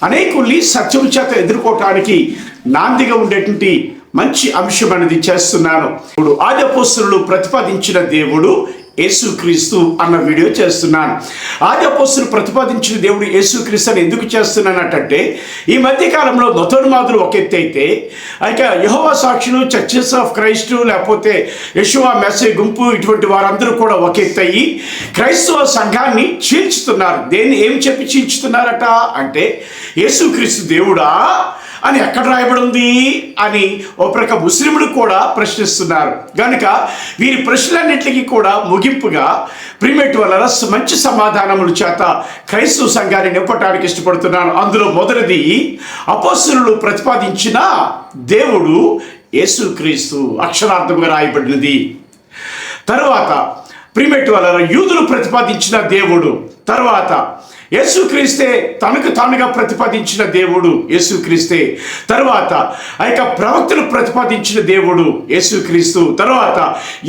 అనేకుల్ని సత్యం చేత ఎదుర్కోవటానికి నాందిగా ఉండేటువంటి మంచి అంశం అనేది చేస్తున్నాను. ఇప్పుడు ఆది అపోస్తలులు ప్రతిపాదించిన దేవుడు యేసుక్రీస్తు అన్న వీడియో చేస్తున్నాను. ఆది అపోస్తలులు ప్రతిపాదించిన దేవుడు యేసుక్రీస్తు అని ఎందుకు చేస్తున్నానంటే, ఈ మధ్యకాలంలో మతోన్మాదులు ఒక ఎత్తు అయితే, ఇంకా యెహోవా సాక్షులు, చర్చెస్ ఆఫ్ క్రైస్ట్, లేకపోతే యెషోవా మెసేజ్ గుంపు, ఇటువంటి వారందరూ కూడా ఒక ఎత్తు అయ్యి క్రైస్తవ సంఘాన్ని చీల్చుతున్నారు. దేన్ని ఏం చెప్పి చీల్చుతున్నారట అంటే, యేసుక్రీస్తు దేవుడా అని ఎక్కడ రాయబడి ఉంది అని ఒక ముస్లింలు కూడా ప్రశ్నిస్తున్నారు. కనుక వీరి ప్రశ్నలన్నింటికి కూడా ముగింపుగా ప్రిమేట్ వల్ల మంచి సమాధానముల చేత క్రైస్తవ సంఘాన్ని నింపటానికి ఇష్టపడుతున్నాను. అందులో మొదటిది, అపోస్తలులు ప్రతిపాదించిన దేవుడు యేసుక్రీస్తు అక్షరార్థంగా రాయబడినది. తరువాత ప్రిమేట్ వల్ల యూదులు ప్రతిపాదించిన దేవుడు, తర్వాత యేసుక్రీస్తే తనకు తానుగా ప్రతిపాదించిన దేవుడు యేసుక్రీస్తే, తర్వాత ఆ యొక్క ప్రవక్తలు ప్రతిపాదించిన దేవుడు యేసుక్రీస్తు, తర్వాత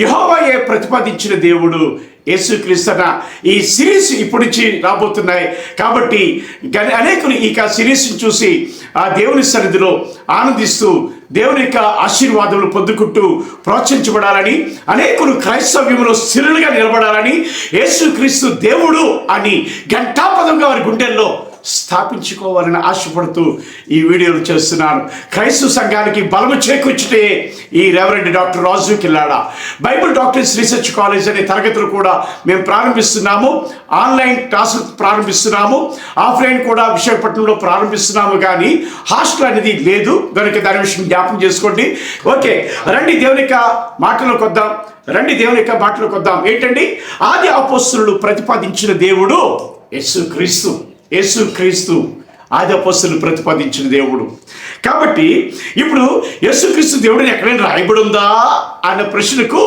యెహోవాయే ప్రతిపాదించిన దేవుడు యేసుక్రీస్తు అన్న ఈ సిరీస్ ఇప్పటి నుంచి రాబోతున్నాయి. కాబట్టి అనేకులు ఈ సిరీస్ని చూసి ఆ దేవుని సన్నిధిలో ఆనందిస్తూ దేవుని యొక్క ఆశీర్వాదములు పొందుకుంటూ ప్రోత్సహించబడాలని, అనేకులు క్రైస్తవ్యంలో స్థిరులుగా నిలబడాలని, యేసుక్రీస్తు దేవుడు అని ఘంటాపదంగా వారి గుండెల్లో స్థాపించుకోవాలని ఆశపడుతూ ఈ వీడియోలు చేస్తున్నాను. క్రైస్తవ సంఘానికి బలము చేకూర్చుటే ఈ రెవరెండ్ డాక్టర్ రాజు కిల్లాడా బైబిల్ డాక్టర్స్ రీసెర్చ్ కాలేజ్ అనే తరగతులు కూడా మేము ప్రారంభిస్తున్నాము. ఆన్లైన్ క్లాసులు ప్రారంభిస్తున్నాము, ఆఫ్లైన్ కూడా విశాఖపట్నంలో ప్రారంభిస్తున్నాము. కానీ హాస్టల్ అనేది లేదు, కనుక దాని విషయం జ్ఞాపకం చేసుకోండి. ఓకే, రండి దేవుని యొక్క మాటలోకి వద్దాం. ఏంటండి? ఆది అపోస్తలులు ప్రతిపాదించిన దేవుడు యేసుక్రీస్తు ఆది అపోస్తలులు ప్రతిపాదించిన దేవుడు. కాబట్టి ఇప్పుడు యేసుక్రీస్తు దేవుడిని ఎక్కడైనా రాయబడి ఉందా అన్న ప్రశ్నకు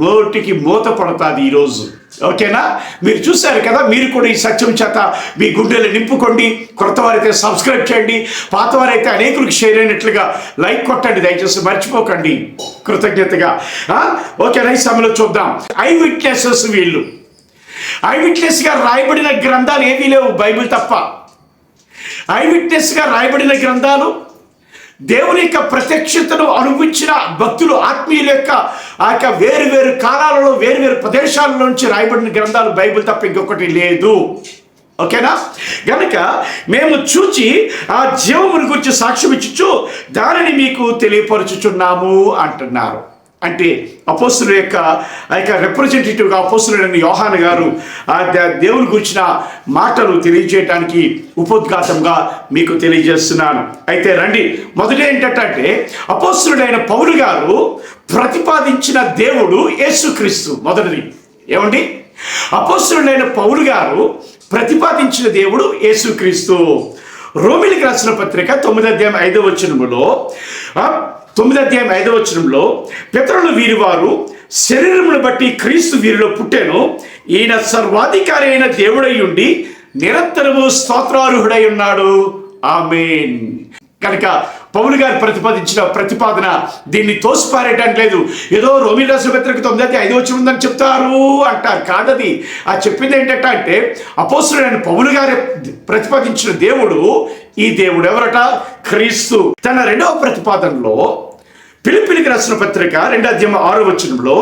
నోటికి మూత పడుతుంది ఈరోజు. ఓకేనా? మీరు చూశారు కదా, మీరు కూడా ఈ సత్యం చేత మీ గుండెలు నింపుకోండి. కొత్త వారైతే సబ్స్క్రైబ్ చేయండి, పాత వారైతే అనేకులకు షేర్ అయినట్లుగా లైక్ కొట్టండి, దయచేసి మర్చిపోకండి, కృతజ్ఞతగా. ఓకేనా? ఈ సమయంలో చూద్దాం. ఐ విట్నెసెస్ వీళ్ళు. ఐ విట్నెస్గా రాయబడిన గ్రంథాలు ఏవీ లేవు, బైబిల్ తప్ప. ఐ విట్నెస్గా రాయబడిన గ్రంథాలు దేవుని యొక్క ప్రత్యక్షతను అనుభవించిన భక్తులు, ఆత్మీయుల యొక్క ఆ యొక్క వేరు కాలాలలో వేరు ప్రదేశాల నుంచి రాయబడిన గ్రంథాలు బైబిల్ తప్ప ఇంకొకటి లేదు. ఓకేనా? గనుక మేము చూచి ఆ జీవముని గురించి సాక్ష్యం ఇచ్చు దానిని మీకు తెలియపరచుచున్నాము అంటున్నారు. అంటే అపోస్తలుల యొక్క రిప్రజెంటేటివ్గా అపోస్తలుడైన యోహాను గారు ఆ దేవుని గురించిన మాటలు తెలియజేయడానికి ఉపోద్ఘాతంగా మీకు తెలియజేస్తున్నాను. అయితే రండి, మొదటి ఏంటంటే అపోస్తలుడైన పౌలు గారు ప్రతిపాదించిన దేవుడు యేసుక్రీస్తు. మొదటిది ఏమండి? అపోస్తలుడైన పౌలు గారు ప్రతిపాదించిన దేవుడు యేసుక్రీస్తు. రోమీయులకు రాసిన పత్రిక 9వ అధ్యాయం 5వ వచనములో 9వ అధ్యాయం 5వ వచనంలో, పితరులు వీరివారు శరీరమును బట్టి క్రీస్తు వీరిలో పుట్టెను, ఈయన సర్వాధికారి అయిన దేవుడై ఉండి నిరంతరము స్తోత్రార్హుడై ఉన్నాడు. ఆమేన్. కనుక పౌలు గారు ప్రతిపాదించిన ప్రతిపాదన దీన్ని తోసిపారేయడానికి లేదు. ఏదో రోమీయులకు రాసిన పత్రిక 9వ అధ్యాయం 5వ వచనం ఉందని చెప్తారు అంటారు. కాదది. ఆ చెప్పింది ఏంటంటే అపోస్తలుడైన పౌలు గారు ప్రతిపాదించిన దేవుడు ఈ దేవుడు ఎవరట? క్రీస్తు. తన రెండవ ప్రతిపాదనలో ఫిలిప్పీయులకు రాసిన పత్రిక 2వ అధ్యాయం 6వ వచనంలో,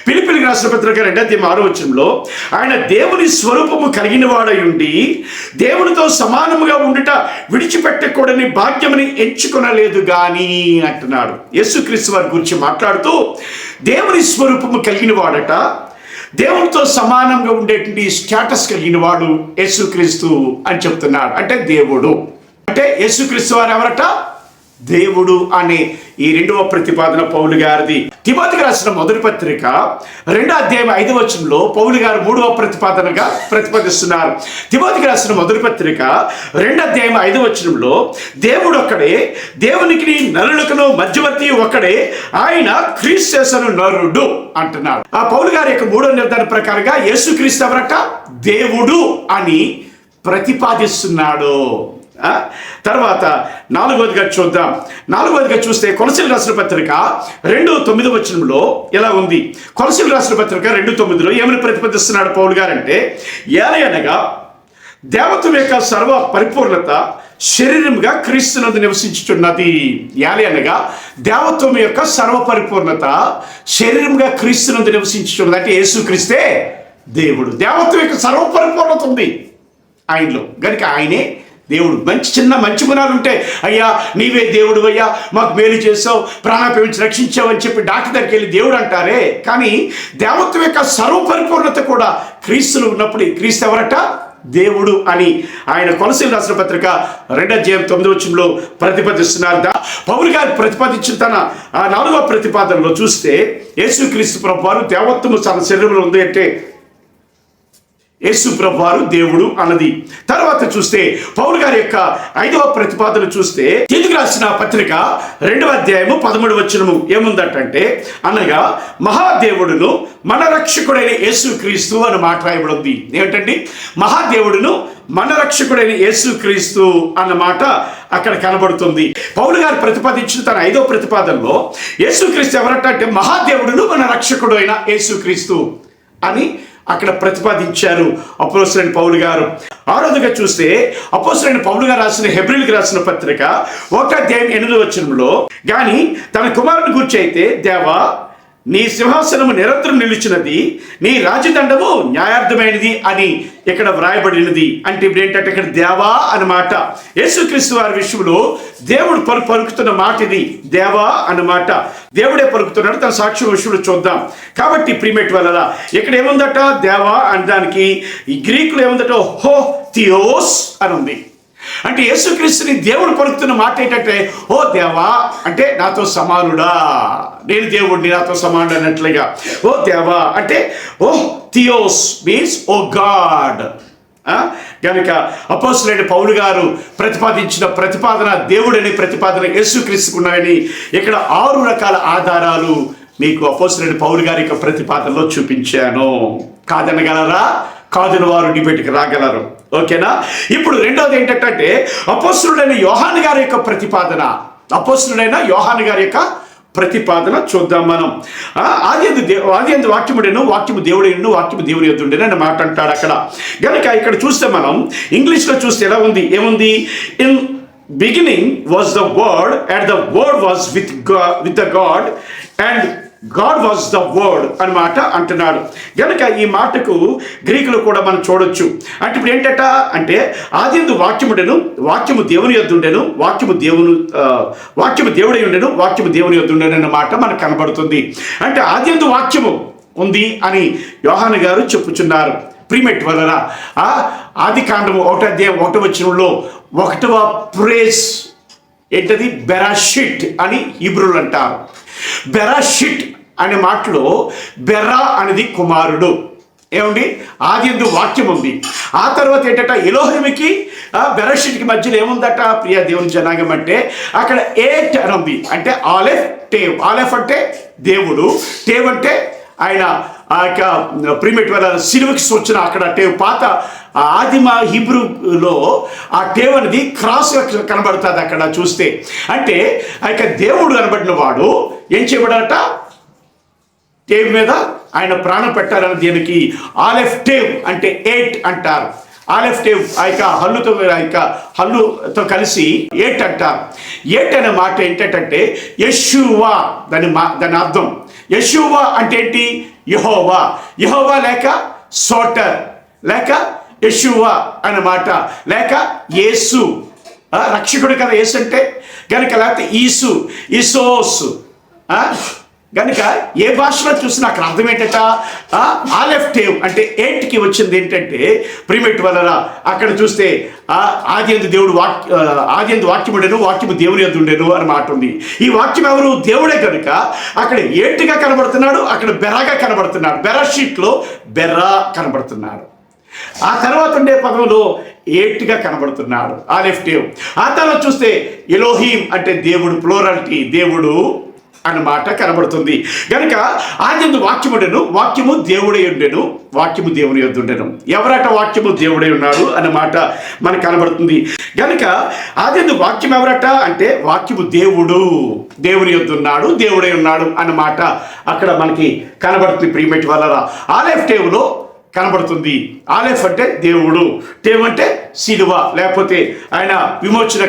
ఫిలిప్పీయులకు రాసిన పత్రిక 2వ అధ్యాయం 6వ వచనంలో, ఆయన దేవుని స్వరూపము కలిగిన వాడై ఉండి దేవునితో సమానముగా ఉండుట విడిచిపెట్టకూడని భాగ్యముని ఎంచుకొనలేదు గాని అంటున్నాడు. యేసుక్రీస్తు వారి గురించి మాట్లాడుతూ దేవుని స్వరూపము కలిగిన వాడట, దేవునితో సమానంగా ఉండేటువంటి స్టేటస్ కలిగిన వాడు యేసుక్రీస్తు అని చెప్తున్నాడు. అంటే దేవుడు అంటే యేసుక్రీస్తు వారు ఎవరట? దేవుడు అనే ఈ రెండవ ప్రతిపాదన పౌలు గారిది. తిమోతికి రాసిన మొదటి పత్రిక 2వ అధ్యాయం 5వ వచనంలో పౌలు గారు 3వ ప్రతిపాదనగా ప్రతిపాదిస్తున్నారు. తిమోతికి రాసిన మొదటి పత్రిక 2వ అధ్యాయం 5వ వచనంలో, దేవుడు ఒక్కడే, దేవునికి నరులకును మధ్యవర్తి ఒక్కడే, ఆయన క్రీస్తు నరుడు అంటున్నాడు. ఆ పౌలు గారి యొక్క 3వ నిర్ధారణ ప్రకారంగా యేసుక్రీస్తు ఎవరట? దేవుడు అని ప్రతిపాదిస్తున్నాడు. తర్వాత 4వదిగా చూద్దాం. 4వదిగా చూస్తే కొలసీలు రాసిన పత్రిక 2:9 వచనంలో ఎలా ఉంది? కొలసీలు రాసిన పత్రిక 2:9లో ఏమని ప్రతిపాదిస్తున్నాడు పౌలు గారు అంటే, ఏలయనగా దేవత్వం యొక్క సర్వ పరిపూర్ణత శరీరంగా క్రీస్తునందు నివసించుచున్నది. యాలి అనగా దేవత్వం యొక్క సర్వపరిపూర్ణత శరీరంగా క్రీస్తునందు నివసించుచున్నది. అంటే యేసుక్రీస్తే దేవుడు. దేవత్వం యొక్క సర్వపరిపూర్ణత ఉంది ఆయనలో. కనుక ఆయనే దేవుడు. మంచి గుణాలు ఉంటే, అయ్యా నీవే దేవుడు, అయ్యా మాకు మేలు చేసావు, ప్రాణాపేమించి రక్షించావు అని చెప్పి డాక్టర్ దగ్గరికి వెళ్ళి దేవుడు అంటారే. కానీ దేవత్వం యొక్క సర్వపరిపూర్ణత కూడా క్రీస్తులు ఉన్నప్పుడు క్రీస్తు ఎవరట? దేవుడు అని ఆయన కొలసీలు రాసిన పత్రిక 2:9 ప్రతిపాదిస్తున్నారు. పౌలు గారు ప్రతిపాదించిన తన 4వ ప్రతిపాదనలో చూస్తే యేసుక్రీస్తు ప్రభువారు దేవత్వము తన శరీరంలో ఉంది అంటే యేసు ప్రభువారు దేవుడు అన్నది. తర్వాత చూస్తే పౌలు గారి యొక్క 5వ ప్రతిపాదన చూస్తే తిరిగి రాసిన పత్రిక 2:13 ఏముందటంటే, అనగా మహాదేవుడును మన రక్షకుడైన యేసుక్రీస్తు అని మాట రాయబడి ఉంది. ఏమిటండి? మహాదేవుడును మన రక్షకుడైన యేసుక్రీస్తు అన్న మాట అక్కడ కనబడుతుంది. పౌలు గారు ప్రతిపాదించిన తన 5వ ప్రతిపాదనలో యేసుక్రీస్తు ఎవరట అంటే మహాదేవుడును మన రక్షకుడు అయిన యేసుక్రీస్తు అని అక్కడ ప్రతిపాదించారు అపోస్తలుడైన పౌలు గారు. 6వదిగా చూస్తే అపోస్తలుడైన పౌలు గారు రాసిన హెబ్రీయులకు రాసిన పత్రిక 1:8 కానీ తన కుమారుని గురించి అయితే, దేవా నీ సింహాసనము నిరంతరం నిలిచినది, నీ రాజదండము న్యాయార్థమైనది అని ఇక్కడ వ్రాయబడినది. అంటే ఇప్పుడు ఏంటంటే ఇక్కడ దేవా అన్నమాట యేసుక్రీస్తు వారి విషయంలో దేవుడు పలుకుతున్న మాట ఇది. దేవా అన్నమాట దేవుడే పలుకుతున్నాడు. తన సాక్ష్యం విషయంలో చూద్దాం. కాబట్టి ప్రిమేట్ వల్ల ఇక్కడ ఏముందట? దేవా అనడానికి ఈ గ్రీకులో ఏముందట? హో థియోస్ అని ఉంది. అంటే యేసుక్రీస్తుని దేవుడు పలుకుతున్న మాట ఏంటంటే, ఓ దేవా అంటే నాతో సమానుడా, నేను దేవుడిని, నాతో సమానుడు అన్నట్లుగా. ఓ దేవా అంటే ఓ థియోస్ మీన్స్ ఓ గాడ్. కనుక అపోస్తలుడైన పౌలు గారు ప్రతిపాదించిన ప్రతిపాదన దేవుడని ప్రతిపాదన యేసుక్రీస్తుకున్నాయని ఇక్కడ 6 రకాల ఆధారాలు మీకు అపోస్తలుడైన పౌలు గారి యొక్క ప్రతిపాదనలో చూపించాను. కాదనగలరా? కాదని వారు డిబేట్కి రాగలరు. ఓకేనా? ఇప్పుడు రెండవది ఏంటంటే అపోస్తలుడైన యోహాను గారి యొక్క ప్రతిపాదన. అపోస్తలుడైన యోహాను గారి యొక్క ప్రతిపాదన చూద్దాం మనం. ఆదియందు వాక్యముడేను, వాక్యము దేవుడేను, వాక్యము దేవుని యొద్ద ఉండేను అని మాట అంటాడు అక్కడ. కనుక ఇక్కడ చూస్తే మనం ఇంగ్లీష్లో చూస్తే ఎలా ఉంది? ఏముంది? In beginning was the word and the word was with the God and God was the word అన్నమాట అంటున్నాడు. కనుక ఈ మాటకు గ్రీకులో కూడా మనం చూడొచ్చు. అంటే ఇప్పుడు ఏంటట అంటే ఆదియందు వాక్యముడెను, వాక్యము దేవుని యొద్ద ఉండెను, వాక్యము దేవుడై ఉండెను, వాక్యము దేవుని యొద్ద ఉండెను అన్న మాట మనకు కనబడుతుంది. అంటే ఆదియందు వాక్యము ఉంది అని యోహాను గారు చెప్పుచున్నారు. ప్రీమెట్ వలన ఆది కాండము 1:1 1వ ప్రేస్ ఏంటది? బెరాషిట్ అని హీబ్రూలు అంటారు. బెరాషిట్ అనే మాటలో బెర్రా అనేది కుమారుడు. ఏమండి? ఆదియందు వాక్యం ఉంది. ఆ తర్వాత ఏంటంట? ఎలోహిమికి బెరాషిట్కి మధ్యలో ఏముందట? ప్రియ దేవుని జనాంగం అంటే అక్కడ ఏట్ అని ఉంది. అంటే ఆలెఫ్ టేవ్. ఆలెఫ్ అంటే దేవుడు, టేవ్ అంటే ఆయన ఆ యొక్క ప్రీమెట్ వల్ల సిలువకి సూచన. అక్కడ టేవ్ పాత ఆదిమ హిబ్రూలో ఆ టేవ్ అనేది క్రాస్గా కనబడుతుంది అక్కడ చూస్తే. అంటే ఆ యొక్క దేవుడు కనబడిన వాడు ఏం చేయబడారట? టేవ్ మీద ఆయన ప్రాణం పెట్టారని దీనికి ఆలెఫ్ టేవ్ అంటే 8 అంటారు. ఆలెఫ్ టేవ్ ఆ యొక్క హల్లుతో కలిసి 8 అంటారు. 8 అనే మాట ఏంటంటే యెషూవా. దాని అర్థం యెషూవా అంటే ఏంటి? యెహోవా. యెహోవా లేక సోటర్ లేక యెషూవా అన్నమాట, లేక యేసు రక్షకుడు కదా యేసు అంటే. కనుక లేకపోతే ఈసు, ఈసోస్. కనుక ఏ భాషలో చూసినా అక్కడ అర్థం ఏంటట? ఆలెఫ్ టేవ్ అంటే 8కి వచ్చింది ఏంటంటే ప్రిమేట్ వలన అక్కడ చూస్తే ఆదియందు వాక్యముడెను, వాక్యము దేవుని యొద్ద ఉండెను అని మాట ఉంది. ఈ వాక్యం ఎవరు? దేవుడే. కనుక అక్కడ 8గా కనబడుతున్నాడు, అక్కడ బెరాగా కనబడుతున్నాడు. బెరాషీట్లో బెర్రా కనబడుతున్నాడు. ఆ తర్వాత ఉండే పదంలో 8గా కనబడుతున్నాడు ఆలెఫ్ టేవ్. ఆ తర్వాత చూస్తే ఎలోహీం అంటే దేవుడు, ప్లోరాలిటీ, దేవుడు అన్నమాట కనబడుతుంది. కనుక ఆదియందు వాక్యముడెను, వాక్యము దేవుడై ఉండెను, వాక్యము దేవుని యొద్ద ఉండెను. ఎవరట వాక్యము దేవుడై ఉన్నాడు అన్నమాట మనకు కనబడుతుంది. కనుక ఆదియందు వాక్యం ఎవరట అంటే వాక్యము దేవుడు, దేవుని యొద్ద ఉన్నాడు, దేవుడై ఉన్నాడు అన్నమాట అక్కడ మనకి కనబడుతుంది. ప్రీమేట్ వల్ల ఆలెఫ్ టేవ్లో కనబడుతుంది. ఆలెఫ్ అంటే దేవుడు, టేమ్ అంటే సిలువ, లేకపోతే ఆయన విమోచన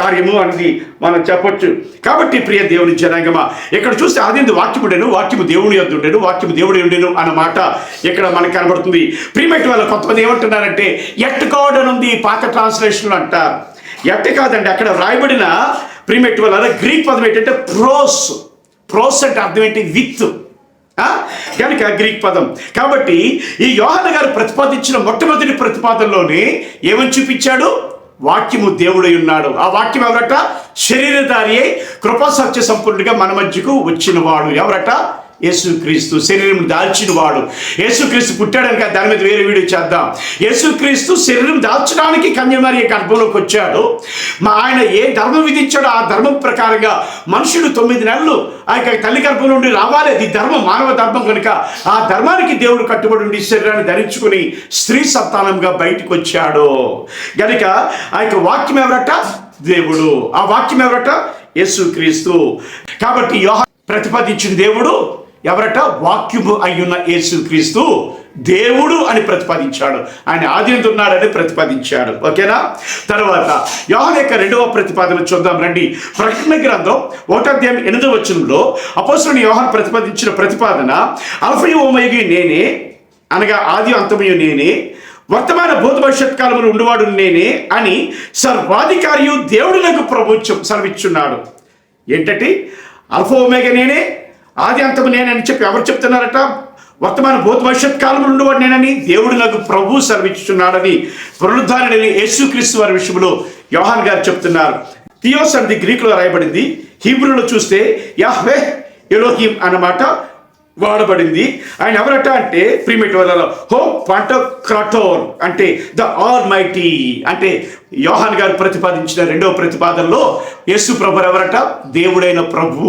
కార్యము అనేది మనం చెప్పొచ్చు. కాబట్టి ప్రియ దేవుని జనాంగమా, ఇక్కడ చూస్తే ఆది వాక్యముడేను, వాక్యము దేవుని యొద్ద ఉండేను, వాక్యము దేవుడి ఉండేను అన్నమాట ఇక్కడ మనకు కనబడుతుంది. ప్రియమైన వాళ్ళ కొంతమంది ఏమంటున్నారంటే ఎట్ గాడ్ అని ఉంది పాత ట్రాన్స్లేషన్లో అంటారు. ఎట్ కాదండి, అక్కడ వ్రాయబడిన ప్రియమైన వాళ్ళ గ్రీక్ పదం ఏంటంటే ప్రోస్ అంటే అర్థం ఏంటి? విత్ కనుక గ్రీక్ పదం. కాబట్టి ఈ యోహాను గారు ప్రతిపాదించిన మొట్టమొదటి ప్రతిపాదనలోనే ఏమని చూపించాడు? వాక్యము దేవుడై ఉన్నాడు. ఆ వాక్యం ఎవరట? శరీరధారి అయి కృపా సత్య సంపూర్ణుడిగా మన మధ్యకు వచ్చినవాడు. ఎవరట? యేసుక్రీస్తు. శరీరం దాల్చిన వాడు. యేసుక్రీస్తు పుట్టాడని కదా, దాని మీద వేరే వీడియో చేద్దాం. యేసుక్రీస్తు శరీరం దాల్చడానికి కన్యమరియ గర్భంలోకి వచ్చాడు. ఆయన ఏ ధర్మం విధించాడో ఆ ధర్మం ప్రకారంగా మనుషుడు 9 నెలలు ఆ యొక్క తల్లి గర్భం నుండి రావాలి. అది ధర్మం, మానవ ధర్మం కనుక ఆ ధర్మానికి దేవుడు కట్టుబడి ఉండి శరీరాన్ని ధరించుకుని స్త్రీ సంతానంగా బయటకు వచ్చాడు. కనుక ఆ యొక్క వాక్యం ఎవరట? దేవుడు. ఆ వాక్యం ఎవరట? యేసుక్రీస్తు. కాబట్టి యోహాను ప్రతిపాదించిన దేవుడు ఎవరట? వాక్యము అయ్యున్న యేసుక్రీస్తు దేవుడు అని ప్రతిపాదించాడు. ఆయన ఆది యందు ఉన్నాడని ప్రతిపాదించాడు. ఓకేనా? తర్వాత యోహాను యొక్క 2వ ప్రతిపాదన చూద్దాం రండి. ప్రకటన గ్రంథం 1వ అధ్యాయం 8వ వచనంలో అపోస్తలుడైన యోహాను ప్రతిపాదించిన ప్రతిపాదన అల్ఫయు ఓమేయు నేనే, అనగా ఆది అంతమయు నేనే, వర్తమాన భూత భవిష్యత్ కాలంలో ఉండేవాడు నేనే అని సర్వాధికారియు దేవుడు నాకు ప్రభుత్వం సెలవిచ్చున్నాడు. ఏంటంటే అల్ఫా ఒమేగా నేనే, ఆది అంతము నేనని చెప్పి ఎవరు చెప్తున్నారట? వర్తమాన భూత భవిష్యత్ కాలంలో ఉండేవాడు నేనని దేవుడు నాకు ప్రభు సెలవిచ్చున్నాడని పునరుద్ధారణని యేసుక్రీస్తు వారి విషయంలో యోహాన్ గారు చెప్తున్నారు. థియోస్ అనేది గ్రీకులో రాయబడింది. హీబ్రూలో చూస్తే యాహ్వే ఎలోహిం అన్నమాట వాడబడింది. ఆయన ఎవరట అంటే ప్రిమిట్ వాళ్ళలో హో పాంటోక్రాటోర్ అంటే ద ఆల్ మైటీ. అంటే యోహాన్ గారు ప్రతిపాదించిన 2వ ప్రతిపాదనలో యేసు ప్రభు ఎవరట? దేవుడైన ప్రభు.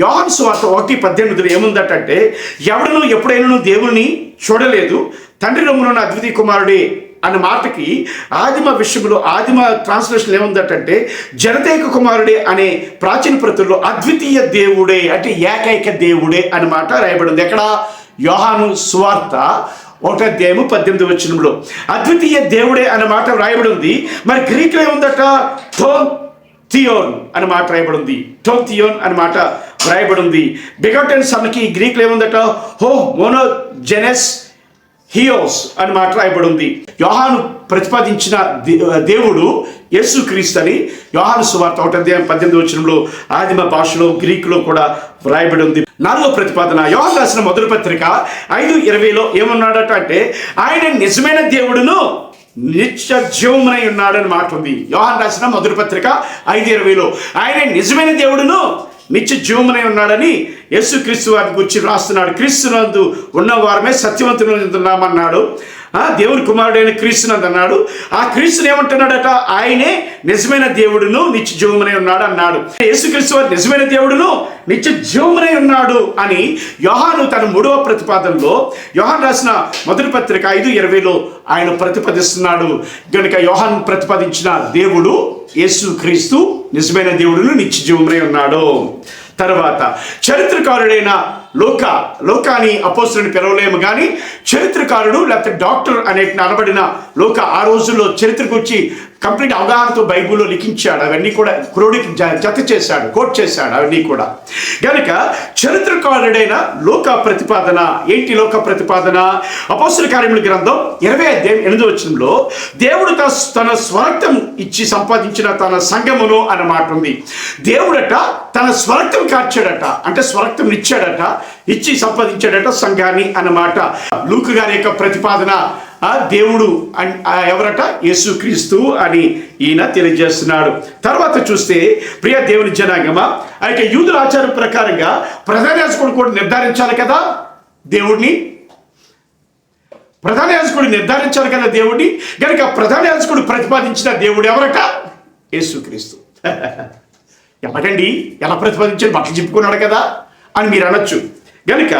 యోహాను సువార్త 1:18 ఏముందటంటే ఎవడను ఎప్పుడైనా దేవుని చూడలేదు, తండ్రి రొమ్మున అద్వితీయ కుమారుడే అన్న మాటకి ఆదిమ విషయంలో ఆదిమ ట్రాన్స్లేషన్ ఏముందటంటే జనతేక కుమారుడే అనే ప్రాచీన ప్రతుల్లో అద్వితీయ దేవుడే అంటే ఏకైక దేవుడే అని మాట రాయబడింది. ఎక్కడ? యోహాను సువార్త 1వ అధ్యాయం 18వ వచనంలో అద్వితీయ దేవుడే అన్న మాట రాయబడి ఉంది. మరి గ్రీక్లో ఏముందట? థియోన్ అని మాట రాయబడింది. థియోన్ అని మాట రాయబడింది. బిగాటెన్ సన్కి గ్రీక్లో ఏముందట? హో మోనోజెనెస్ హియోస్ అని మాట రాయబడి ఉంది. యోహాను ప్రతిపాదించిన దేవుడు యేసుక్రీస్తు అని యోహాను సువార్త 1వ అధ్యాయం 18వ వచనంలో ఆదిమ భాషలో గ్రీకులో కూడా వ్రాయబడి ఉంది. 4వ ప్రతిపాదన యోహాను రాసిన మొదటి పత్రిక 5:20లో ఏమన్నాడట అంటే ఆయన నిజమైన దేవుడును నిత్య జీవమునై ఉన్నాడని మాట ఉంది. యోహాను రాసిన మొదటి పత్రిక 5:20లో ఆయన నిజమైన దేవుడును నిత్య జీవమునై ఉన్నాడని యేసుక్రీస్తు వారి గురించి రాస్తున్నాడు. క్రీస్తునందు ఉన్నవారమే సత్యవంతులున్నామన్నాడు. దేవుని కుమారుడైన క్రీస్తునందు అన్నాడు. ఆ క్రీస్తుని ఏమంటున్నాడట? ఆయనే నిజమైన దేవుడును నిత్య జీవమునై ఉన్నాడు అన్నాడు. యేసుక్రీస్తు వారు నిజమైన దేవుడును నిత్య జీవమునై ఉన్నాడు అని యోహాను తన 3వ ప్రతిపాదనలో యోహాను రాసిన మొదటి పత్రిక 5:20లో ఆయన ప్రతిపాదిస్తున్నాడు. కనుక యోహాను ప్రతిపాదించిన దేవుడు యేసుక్రీస్తు నిజమైన దేవుడును నిత్య జీవమునై ఉన్నాడు. తర్వాత చరిత్రకారుడైన లోకాని అపోస్తలుని పిలవలేము కానీ చరిత్రకారుడు లేకపోతే డాక్టర్ అనే అనబడిన లోక ఆ రోజుల్లో చరిత్ర గురించి కంప్లీట్ అవగాహనతో బైబిల్లో లిఖించాడు. అవన్నీ కూడా క్రోడికి జత చేశాడు, కోట్ చేశాడు అవన్నీ కూడా. కనుక చరిత్రకారుడైన లోక ప్రతిపాదన ఏంటి? లోక ప్రతిపాదన అపోస్తల కార్యముల గ్రంథం 20వ అధ్యాయం 8వ వచనంలో దేవుడు తన స్వరక్తం ఇచ్చి సంపాదించిన తన సంఘమును అన్న మాట ఉంది. దేవుడట తన స్వరక్తం కార్చాడట, అంటే స్వరక్తం ఇచ్చాడట, ఇచ్చి సంపాదించాడట సంఘాన్ని అన్నమాట. లూకా గారి యొక్క ప్రతిపాదన దేవుడు ఎవరట? యేసుక్రీస్తు అని ఈయన తెలియజేస్తున్నాడు. తర్వాత చూస్తే ప్రియ దేవుని జనాంగమా, ఆ యొక్క యూదుల ఆచారం ప్రకారంగా ప్రధాన యాజకుడు కూడా నిర్ధారించాలి కదా దేవుడిని. ప్రధాన యాజకుడు నిర్ధారించాలి కదా దేవుడిని. కనుక ప్రధాన యాజకుడు ప్రతిపాదించిన దేవుడు ఎవరట? యేసుక్రీస్తు. ఎవరండి ఎలా ప్రతిపాదించాడు? బట్టలు చెప్పుకున్నాడు కదా అని మీరు అనొచ్చు. కనుక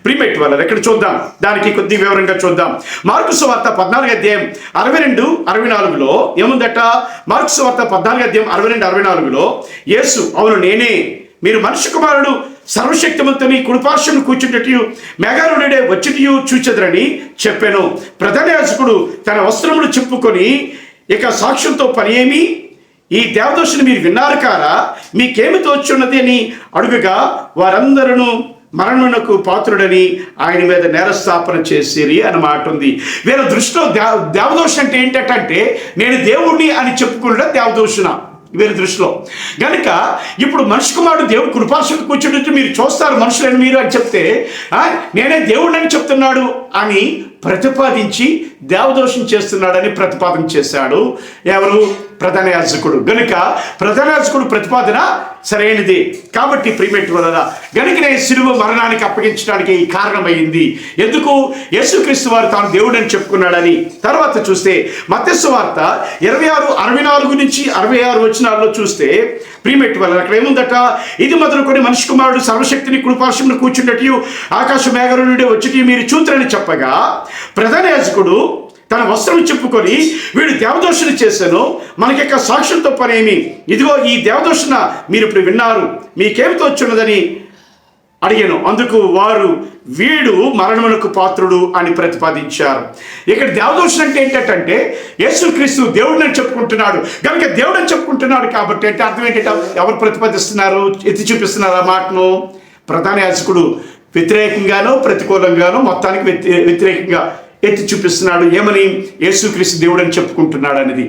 ప్రిమేట్ వాళ్ళ ఎక్కడ చూద్దాం, దానికి కొద్ది వివరంగా చూద్దాం. మార్కు సువార్త 14వ అధ్యాయం 62-64లో ఏముందట? మార్కు సువార్త 14వ అధ్యాయం 62-64లో యేసు అవును నేనే మీరు మనుష్య కుమారుడు సర్వశక్తిమంతుని కుడిపార్శ్వమున కూర్చుంటూ మేఘారుడే వచ్చిటియు చూచెదరని చెప్పాను. ప్రధాన యాజకుడు తన వస్త్రములు చెప్పుకొని, ఇక సాక్ష్యంతో పని ఏమి? ఈ దేవదోషుని మీరు విన్నారు కారా? మీకేమి తోచున్నది అని అడుగగా వారందరూ మరణమునకు పాత్రుడని ఆయన మీద నేరస్థాపన చేసిరి అని మాట ఉంది. వీళ్ళ దృష్టిలో దేవదోషం అంటే ఏంటంటే నేను దేవుణ్ణి అని చెప్పుకున్నాడు దేవదోషున వీరి దృష్టిలో. కనుక ఇప్పుడు మనిషి కుమారుడు దేవుడు కృపార్శ్వమున కూర్చుంటే మీరు చూస్తారు మనుషులని మీరు అని చెప్తే నేనే దేవుడిని అని చెప్తున్నాడు అని ప్రతిపాదించి దేవదోషం చేస్తున్నాడని ప్రతిపాదన చేశాడు ఎవరు? ప్రధాన యాజకుడు. గనుక ప్రధాన యాజకుడు ప్రతిపాదన సరైనది. కాబట్టి ప్రియమైన వలన గనుకనే శిలువ మరణానికి అప్పగించడానికి కారణమైంది. ఎందుకు? యేసుక్రీస్తు వారు తాను దేవుడని చెప్పుకున్నాడని. తర్వాత చూస్తే మత్తయి సువార్త 26:64 నుంచి 66 వచనాల్లో చూస్తే ప్రియమైన వలన అక్కడ ఏముందట? ఇది మొదలుకొని మనిషి కుమారుడు సర్వశక్తిని కుడిపార్శ్వమున కూర్చుండటి ఆకాశ మేఘాల నుండి వచ్చి మీరు చూతురని చెప్పగా ప్రధాన యాజకుడు తన వస్త్రం చెప్పుకొని వీడు దేవదోషణ చేశాను, మనకి సాక్ష్యంతో పనేమి? ఇదిగో ఈ దేవదోషణ మీరు ఇప్పుడు విన్నారు, మీకేమి తోచున్నదని అడిగాను. అందుకు వారు వీడు మరణమునకు పాత్రుడు అని ప్రతిపాదించారు. ఇక్కడ దేవదోషణ అంటే ఏంటంటే యేసుక్రీస్తు దేవుడిని చెప్పుకుంటున్నాడు. కనుక దేవుడని చెప్పుకుంటున్నాడు కాబట్టి అంటే అర్థం ఏంటంటే ఎవరు ప్రతిపాదిస్తున్నారు, ఎత్తి చూపిస్తున్నారు ఆ మాటను? ప్రధాన యాజకుడు వ్యతిరేకంగానో ప్రతికూలంగానో మొత్తానికి వ్యతిరేకంగా ఎత్తి చూపిస్తున్నాడు. ఏమని? యేసుక్రీస్తు దేవుడు అని చెప్పుకుంటున్నాడు అనేది.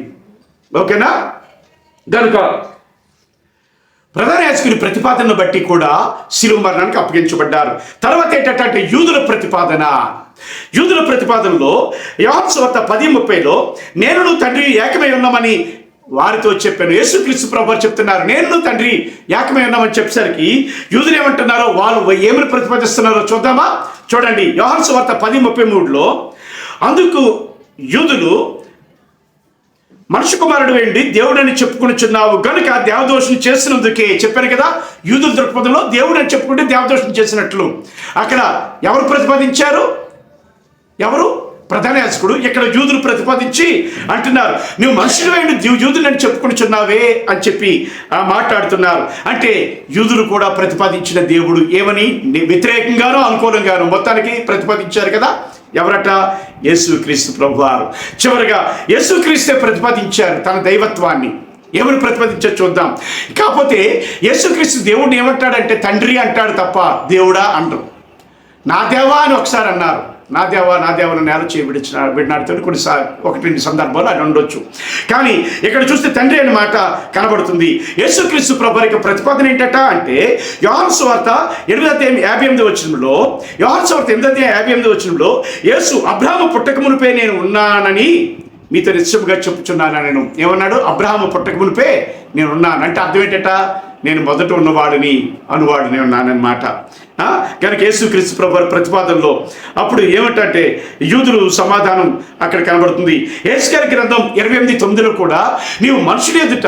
ఓకేనా? కనుక ప్రధాన యాజకుని ప్రతిపాదనను బట్టి కూడా శిలువ మరణానికి అప్పగించబడ్డారు. తర్వాత ఏంటంటే యూదుల ప్రతిపాదన. యూదుల ప్రతిపాదనలో యోహాను సువార్త 10:30లో నేను తండ్రి ఏకమై ఉన్నామని వారితో చెప్పాను. యేసుక్రీస్తు ప్రభువు చెప్తున్నారు నేను తండ్రి ఏకమై ఉన్నామని చెప్పేసరికి యూదులు ఏమంటున్నారో వాళ్ళు ఏమని ప్రతిపాదిస్తున్నారో చూద్దామా? చూడండి యోహాను సువార్త 10:33లో అందుకు యూదులు మనుష్య కుమారుడు ఏంటి దేవుడని చెప్పుకునిచున్నావు గనుక దేవదోషం చేసినందుకే చెప్పాను కదా. యూదుల దృక్పథంలో దేవుడని చెప్పుకుంటే దేవదోషం చేసినట్లు. అక్కడ ఎవరు ప్రతిపాదించారు? ఎవరు? ప్రధాన యాజకుడు. ఇక్కడ యూదులు ప్రతిపాదించి అంటున్నారు నువ్వు మనుషులు వేయండి యూదులని చెప్పుకునిచున్నావే అని చెప్పి మాట్లాడుతున్నారు. అంటే యూదులు కూడా ప్రతిపాదించిన దేవుడు ఏమని వ్యతిరేకంగానో అనుకూలంగానో మొత్తానికి ప్రతిపాదించారు కదా. ఎవరట? యేసుక్రీస్తు ప్రభువారు. చివరిగా యేసుక్రీస్తే ప్రతిపాదించారు తన దైవత్వాన్ని. ఏమని ప్రతిపాదించారు చూద్దాం. కాకపోతే యేసుక్రీస్తు దేవుడిని ఏమంటాడంటే తండ్రి అంటాడు తప్ప దేవుడా అంటారు. నా దేవా అని ఒకసారి అన్నారు. నా దేవా నా దేవను నేల చేయి విడినాడుతో ఒకటి రెండు సందర్భాలు అది ఉండొచ్చు. కానీ ఇక్కడ చూస్తే తండ్రి అనే మాట కనబడుతుంది. యేసుక్రీస్తు ప్రభువు యొక్క ప్రతిపాదన ఏంటట అంటే యోహాను సువార్త 8:58 వచనంలో యోహాను సువార్త 8:58 వచనంలో యేసు అబ్రహాము పుట్టక మునిపే నేను ఉన్నానని మీతో నిశ్చయముగా చెప్పుచున్నాను. నేను ఏమన్నాడు? అబ్రహాము పుట్టక మునిపే నేను ఉన్నాను అంటే అర్థం ఏంటట? నేను మొదట ఉన్నవాడిని అనువాడిని ఉన్నానన్నమాట. కనుక యేసుక్రీస్తు ప్రభువు ప్రతిపాదనలో అప్పుడు ఏమిటంటే యూదులు సమాధానం అక్కడ కనబడుతుంది. యెషయా గ్రంథం 28:9లో కూడా నీవు మనుషులు ఎదుట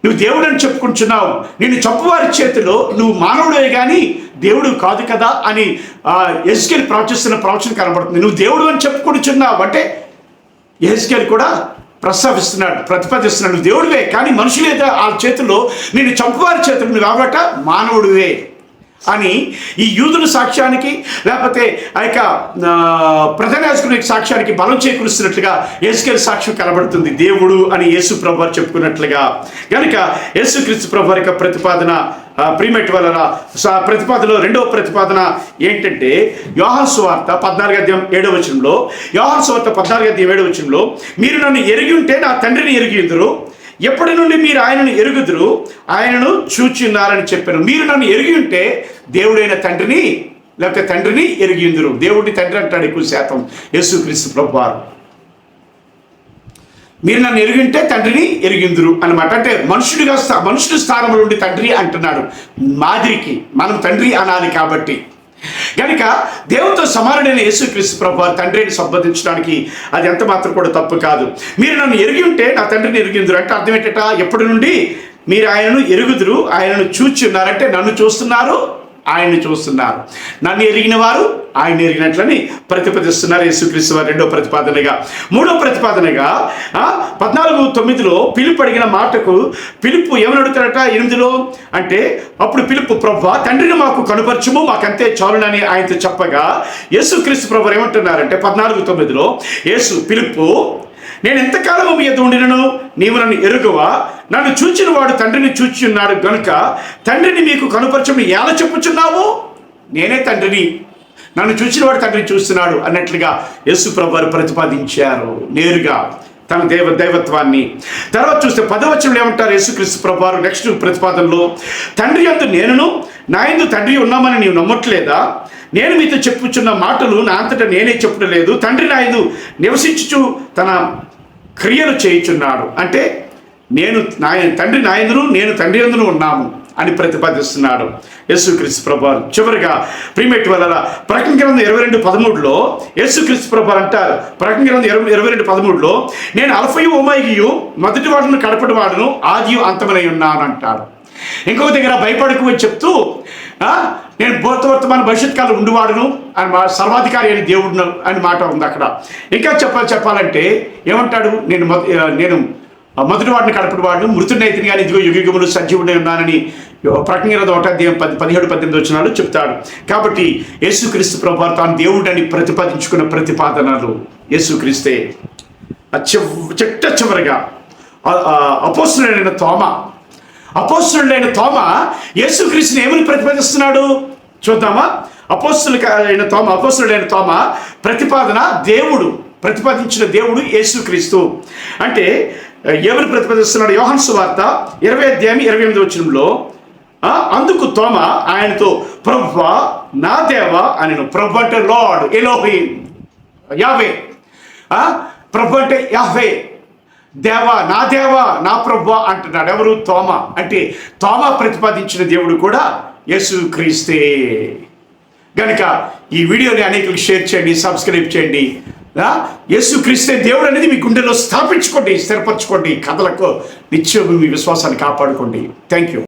నువ్వు దేవుడని చెప్పుకుంటున్నావు, నిన్ను చంపువారి చేతిలో నువ్వు మానవుడే కానీ దేవుడు కాదు కదా అని యెషయా ప్రవచిస్తున్న ప్రవచనం కనబడుతుంది. నువ్వు దేవుడు అని చెప్పుకుంటున్నావు అంటే యెషయా కూడా ప్రస్తావిస్తున్నాడు, ప్రతిపాదిస్తున్నాడు. నువ్వు దేవుడివే కానీ మనుషులే ఆ చేతుల్లో నిన్ను చంపువారి చేతులు నువ్వు కాబట్టి మానవుడివే అని ఈ యూదుల సాక్ష్యానికి లేకపోతే ఆ యొక్క ప్రధాన యాజకుని సాక్ష్యానికి బలం చేకూరుస్తున్నట్లుగా యేసుక్రీస్తు సాక్ష్యం కనబడుతుంది. దేవుడు అని యేసు ప్రభువు చెప్పుకున్నట్లుగా. కనుక యేసుక్రీస్తు ప్రభువు యొక్క ప్రతిపాదన ప్రియమైన వలన ప్రతిపాదనలో రెండవ ప్రతిపాదన ఏంటంటే యోహాను సువార్త 14:7 వచనంలో యోహాను సువార్త 14:7 వచనంలో మీరు నన్ను ఎరిగి ఉంటే నా తండ్రిని ఎరిగియుందురు, ఎప్పటి నుండి మీరు ఆయనను ఎరుగుదురు, ఆయనను చూచున్నారని చెప్పాను. మీరు నన్ను ఎరిగి ఉంటే దేవుడైన తండ్రిని లేకపోతే తండ్రిని ఎరిగియుందురు. దేవుడిని తండ్రి అంటాడు ఎక్కువ శాతం యేసుక్రీస్తు ప్రభువారు. మీరు నన్ను ఎరిగింటే తండ్రిని ఎరిగిందురు అన్నమాట. అంటే మనుషుడి స్థానంలో ఉండి తండ్రి అంటున్నాడు. మాదిరికి మనం తండ్రి అనాలి కాబట్టి. కనుక దేవునితో సమానుడైన యేసుక్రీస్తు ప్రభువు తండ్రిని సంబోధించడానికి అది ఎంత మాత్రం కూడా తప్పు కాదు. మీరు నన్ను ఎరిగి ఉంటే నా తండ్రిని ఎరిగిందురు అంటే అర్థం ఏంటట? ఎప్పటి నుండి మీరు ఆయనను ఎరుగుదురు, ఆయనను చూచి ఉన్నారంటే నన్ను చూస్తున్నారు, ఆయన్ని చూస్తున్నారు. నన్ను ఎరిగిన వారు ఆయన ఎరిగినట్లని ప్రతిపాదిస్తున్నారు యేసుక్రీస్తు వారు రెండో ప్రతిపాదనగా. మూడో ప్రతిపాదనగా 14:9 ఫిలిప్పు అడిగిన మాటకు ఫిలిప్పు ఏమని అడుగుతారట 8లో అంటే, అప్పుడు ఫిలిప్పు ప్రభువా తండ్రిని మాకు కనుపరచుము, మాకంతే చాలునని ఆయనతో చెప్పగా యేసుక్రీస్తు ప్రభు ఏమంటున్నారంటే 14:9 యేసు ఫిలిప్పు, నేను ఎంతకాలము మీ యొద్ద ఉండినను నీవు నన్ను ఎరుగవా? నన్ను చూచిన వాడు తండ్రిని చూచి ఉన్నాడు గనుక తండ్రిని మీకు కనుపరచమని ఎలా చెప్పుచున్నావు? నేనే తండ్రిని, నన్ను చూచిన వాడు తండ్రిని చూస్తున్నాడు అన్నట్లుగా యేసు ప్రభు వారు ప్రతిపాదించారు నేరుగా తన దైవత్వాన్ని. తర్వాత చూస్తే 10వ వచనంలో ఏమంటారు యేసుక్రీస్తు ప్రభు వారు నెక్స్ట్ ప్రతిపాదనలో, తండ్రి యందు నేనును నా యందు తండ్రి ఉన్నామని నీవు నమ్మట్లేదా? నేను మీతో చెప్పుచున్న మాటలు నా అంతటా నేనే చెప్పడం లేదు, తండ్రి నా యందు నివసించుచు తన క్రియలు చేయుచున్నాడు. అంటే తండ్రి నా యందును నేను తండ్రి యందును ఉన్నాము అని ప్రతిపాదిస్తున్నాడు యేసుక్రీస్తు ప్రభువారు. చివరిగా ప్రియమైనటి వాళ్ళ ప్రకటన గ్రంథం 22:13 యేసుక్రీస్తు ప్రభువారు అంటారు, ప్రకటన గ్రంథం 22:13 నేను అల్ఫయు ఒమేగాయు, మొదటి వాడును కడపటి వాడును, ఆదియు అంతమనై ఉన్నాను అంటాడు. ఇంకొక దగ్గర భయపడకు అని చెప్తూ నేను వర్తమాన భవిష్యత్ కాలం ఉండివాడును అని సర్వాధికారి అని దేవుడు అని మాట ఉంది అక్కడ. ఇంకా చెప్పాలంటే ఏమంటాడు, నేను మొదటి వాడిని కడపటి వాడును, మృతుడైతిని కానీ ఇదిగో యుగయుగములు సజీవుడై ఉన్నానని ప్రకటన గ్రంథం 1:17-18 వచనాలు చెప్తాడు. కాబట్టి యేసుక్రీస్తు ప్రభువారు తాను దేవుడని ప్రతిపాదించుకున్న ప్రతిపాదనలు యేసుక్రీస్తే. చివరిగా అపోస్తలుడైన తోమా యేసుక్రీస్తుని ఏమని ప్రతిపాదిస్తున్నాడు చూద్దామా? అపోస్తలుడైన తోమా ప్రతిపాదన ప్రతిపాదించిన దేవుడు యేసుక్రీస్తు అంటే ఎవరు ప్రతిపాదిస్తున్నాడు? యోహాను సువార్త 20:28 వచనంలో అందుకు తోమా ఆయనతో ప్రభువా నా దేవా అని. ప్రభు అంటే లార్డ్, ఎలోహిం, యావే. ప్రభు అంటే యాహ్వే, దేవా నా ప్రభువా అంటున్నాడు. ఎవరు? తోమా. అంటే తోమా ప్రతిపాదించిన దేవుడు కూడా యేసుక్రీస్తే. గనుక ఈ వీడియోని అనేకులకు షేర్ చేయండి, సబ్స్క్రైబ్ చేయండి. యేసుక్రీస్తే దేవుడు అనేది మీ గుండెలో స్థాపించుకోండి, స్థిరపరచుకోండి. కథలకు నిత్యం మీ విశ్వాసాన్ని కాపాడుకోండి. Thank you.